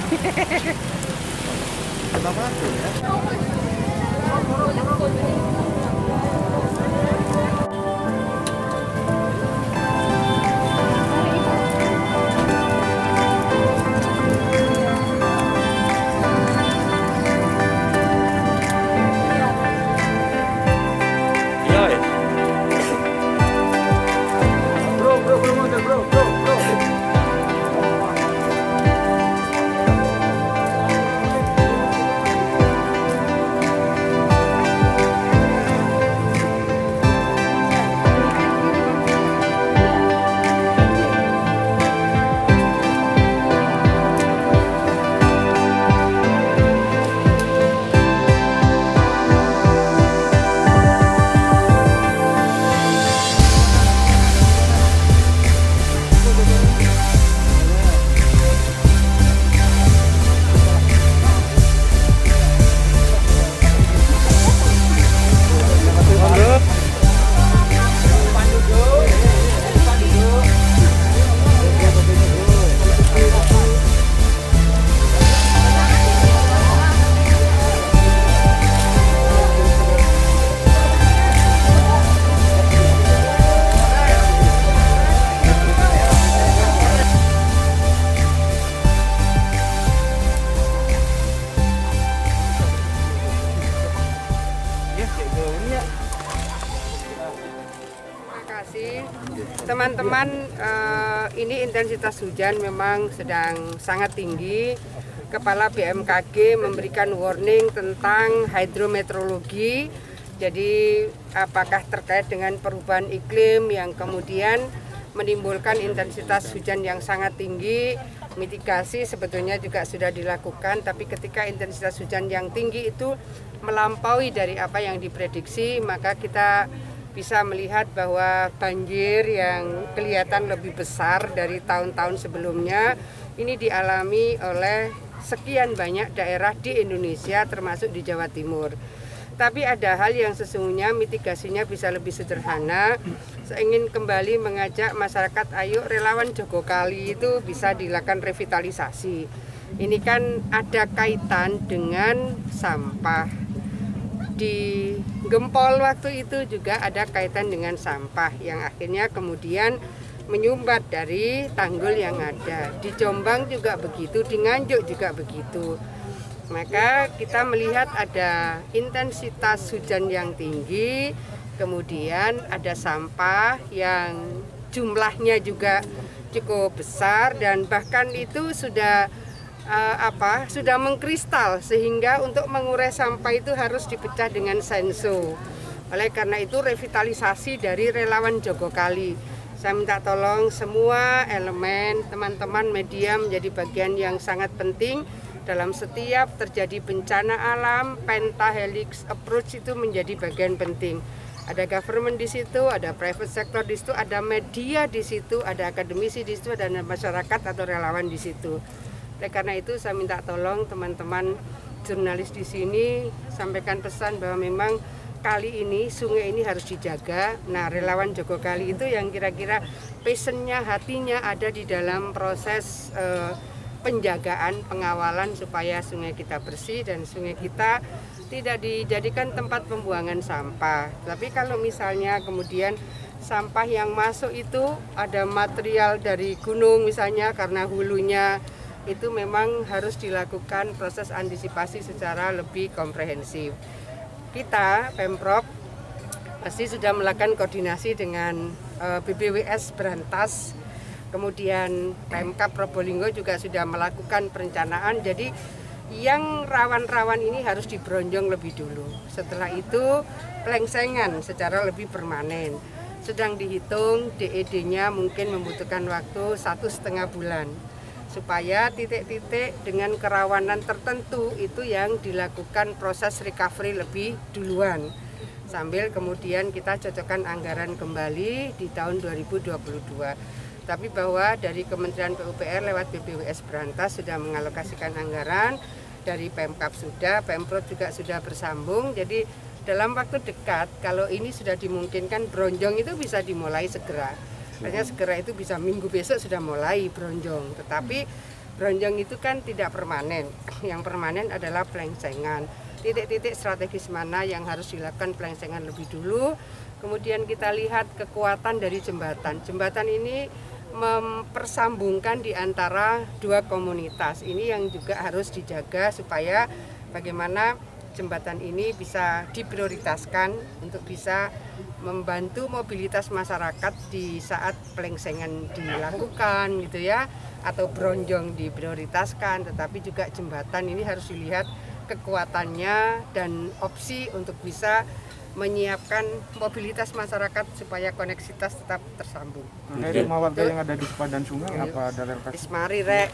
Tebak waktu ya. Teman-teman, ini intensitas hujan memang sedang sangat tinggi. Kepala BMKG memberikan warning tentang hidrometeorologi. Jadi apakah terkait dengan perubahan iklim yang kemudian menimbulkan intensitas hujan yang sangat tinggi. Mitigasi sebetulnya juga sudah dilakukan, tapi ketika intensitas hujan yang tinggi itu melampaui dari apa yang diprediksi, maka kita bisa melihat bahwa banjir yang kelihatan lebih besar dari tahun-tahun sebelumnya ini dialami oleh sekian banyak daerah di Indonesia termasuk di Jawa Timur. Tapi ada hal yang sesungguhnya mitigasinya bisa lebih sederhana. Saya ingin kembali mengajak masyarakat, ayo relawan Jogokali itu bisa dilakukan revitalisasi. Ini kan ada kaitan dengan sampah. Di Gempol waktu itu juga ada kaitan dengan sampah yang akhirnya kemudian menyumbat dari tanggul yang ada. Di Jombang juga begitu, di Nganjuk juga begitu. Maka kita melihat ada intensitas hujan yang tinggi, kemudian ada sampah yang jumlahnya juga cukup besar dan bahkan itu sudah mengkristal, sehingga untuk mengurai sampah itu harus dipecah dengan senso. Oleh karena itu revitalisasi dari relawan Jogokali, saya minta tolong semua elemen, teman-teman media menjadi bagian yang sangat penting dalam setiap terjadi bencana alam. Pentahelix approach itu menjadi bagian penting. Ada government di situ, ada private sector di situ, ada media di situ, ada akademisi di situ, ada masyarakat atau relawan di situ. Oleh karena itu saya minta tolong teman-teman jurnalis di sini sampaikan pesan bahwa memang kali ini sungai ini harus dijaga. Nah, relawan Jogokali itu yang kira-kira passionnya, hatinya ada di dalam proses penjagaan, pengawalan supaya sungai kita bersih dan sungai kita tidak dijadikan tempat pembuangan sampah. Tapi kalau misalnya kemudian sampah yang masuk itu ada material dari gunung misalnya karena hulunya, itu memang harus dilakukan proses antisipasi secara lebih komprehensif. Kita, Pemprov, pasti sudah melakukan koordinasi dengan BPWS Berantas, kemudian Pemkab Probolinggo juga sudah melakukan perencanaan, jadi yang rawan-rawan ini harus dibronjong lebih dulu. Setelah itu pelengsengan secara lebih permanen. Sedang dihitung DED-nya mungkin membutuhkan waktu 1,5 bulan. Supaya titik-titik dengan kerawanan tertentu itu yang dilakukan proses recovery lebih duluan. Sambil kemudian kita cocokkan anggaran kembali di tahun 2022. Tapi bahwa dari Kementerian PUPR lewat BPWS Berantas sudah mengalokasikan anggaran, dari Pemkab sudah, Pemprov juga sudah bersambung. Jadi dalam waktu dekat kalau ini sudah dimungkinkan bronjong itu bisa dimulai segera. Hanya segera itu bisa minggu besok sudah mulai bronjong. Tetapi Bronjong itu kan tidak permanen, yang permanen adalah pelengsengan. Titik-titik strategis mana yang harus dilakukan pelengsengan lebih dulu. Kemudian kita lihat kekuatan dari jembatan. Jembatan ini mempersambungkan di antara dua komunitas. Ini yang juga harus dijaga supaya bagaimana jembatan ini bisa diprioritaskan untuk bisa membantu mobilitas masyarakat di saat pelengsengan dilakukan gitu ya, atau bronjong diprioritaskan, tetapi juga jembatan ini harus dilihat kekuatannya dan opsi untuk bisa menyiapkan mobilitas masyarakat supaya koneksitas tetap tersambung. Rumah warga yang ada di sepadan sungai apa ada relokasi? Ismari rek.